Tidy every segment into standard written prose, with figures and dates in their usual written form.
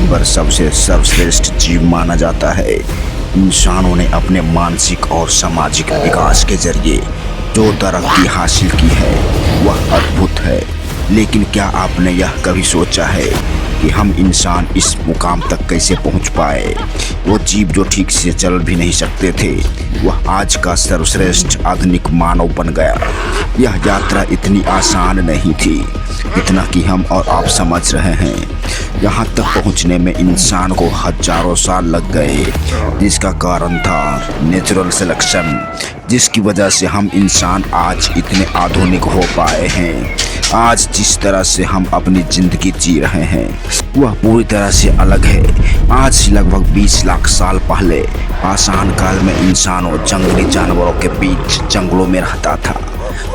पर सबसे सर्वश्रेष्ठ जीव माना जाता है। इंसानों ने अपने मानसिक और सामाजिक विकास के जरिए जो तरक्की हासिल की है वह अद्भुत है। लेकिन क्या आपने यह कभी सोचा है कि हम इंसान इस मुकाम तक कैसे पहुंच पाए? वो जीव जो ठीक से चल भी नहीं सकते थे, वह आज का सर्वश्रेष्ठ आधुनिक मानव बन गया। यह यात्रा इतनी आसान नहीं थी जितना कि हम और आप समझ रहे हैं। यहाँ तक पहुँचने में इंसान को हजारों साल लग गए, जिसका कारण था नेचुरल सिलेक्शन, जिसकी वजह से हम इंसान आज इतने आधुनिक हो पाए हैं। आज जिस तरह से हम अपनी जिंदगी जी रहे हैं वह पूरी तरह से अलग है। आज से लगभग 20 लाख साल पहले पाषाण काल में इंसानों जंगली जानवरों के बीच जंगलों में रहता था।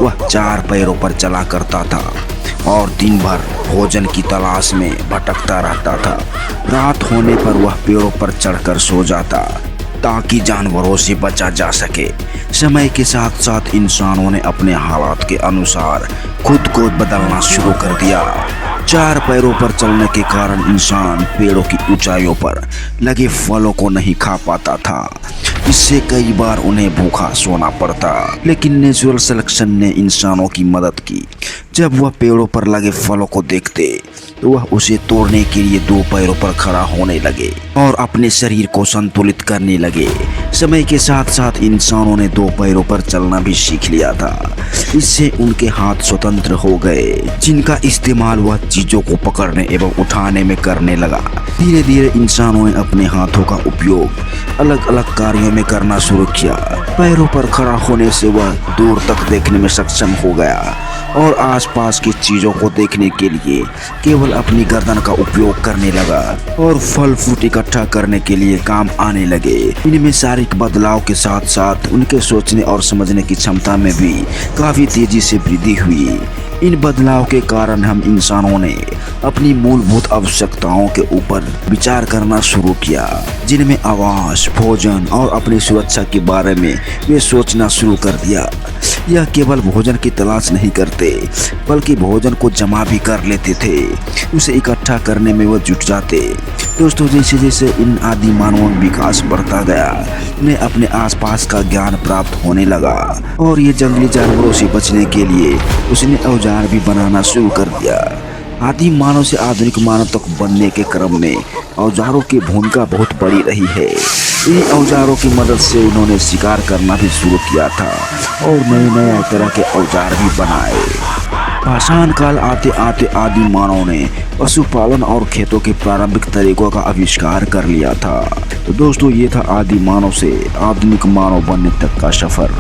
वह 4 पैरों पर चला करता था और दिन भर भोजन की तलाश में भटकता रहता था। रात होने पर वह पेड़ों पर चढ़कर सो जाता ताकि जानवरों से बचा जा सके। समय के साथ साथ इंसानों ने अपने हालात के अनुसार खुद को बदलना शुरू कर दिया। 4 पैरों पर चलने के कारण इंसान पेड़ों की ऊंचाइयों पर लगे फलों को नहीं खा पाता था। इससे कई बार उन्हें भूखा सोना पड़ता। लेकिन नेचुरल सिलेक्शन ने इंसानों की मदद की। जब वह पेड़ों पर लगे फलों को देखते तो वह उसे तोड़ने के लिए 2 पैरों पर खड़ा होने लगे और अपने शरीर को संतुलित करने लगे। समय के साथ साथ इंसानों ने 2 पैरों पर चलना भी सीख लिया था। इससे उनके हाथ स्वतंत्र हो गए, जिनका इस्तेमाल वह चीजों को पकड़ने एवं उठाने में करने लगा। धीरे धीरे इंसानों ने अपने हाथों का उपयोग अलग अलग कार्यों में करना शुरू किया। पैरों पर खड़ा होने से वह दूर तक देखने में सक्षम हो गया और आसपास की चीजों को देखने के लिए केवल अपनी गर्दन का उपयोग करने लगा और फल फ्रूट इकट्ठा करने के लिए काम आने लगे। इनमें शारीरिक बदलाव के साथ साथ उनके सोचने और समझने की क्षमता में भी काफी तेजी से वृद्धि हुई। इन बदलाव के कारण हम इंसानों ने अपनी मूलभूत आवश्यकताओं के ऊपर विचार करना शुरू किया, जिनमें आवास, भोजन और अपनी सुरक्षा के बारे में वे सोचना शुरू कर दिया। यह केवल भोजन की तलाश नहीं करते बल्कि भोजन को जमा भी कर लेते थे। उसे इकट्ठा करने में वह जुट जाते। दोस्तों, जैसे जैसे इन आदि मानवों में विकास बढ़ता गया, उन्हें अपने आसपास का ज्ञान प्राप्त होने लगा और ये जंगली जानवरों से बचने के लिए उसने औजार भी बनाना शुरू कर दिया। आदि मानव से आधुनिक मानव तक बनने के क्रम में औजारों की भूमिका बहुत बड़ी रही है। इन औजारों की मदद से उन्होंने शिकार करना भी शुरू किया था और नए नए तरह के औजार भी बनाए। पाषाण काल आते आते आदि मानव ने पशुपालन और खेतों के प्रारंभिक तरीकों का आविष्कार कर लिया था। तो दोस्तों, ये था आदि मानव से आधुनिक मानव बनने तक का सफर।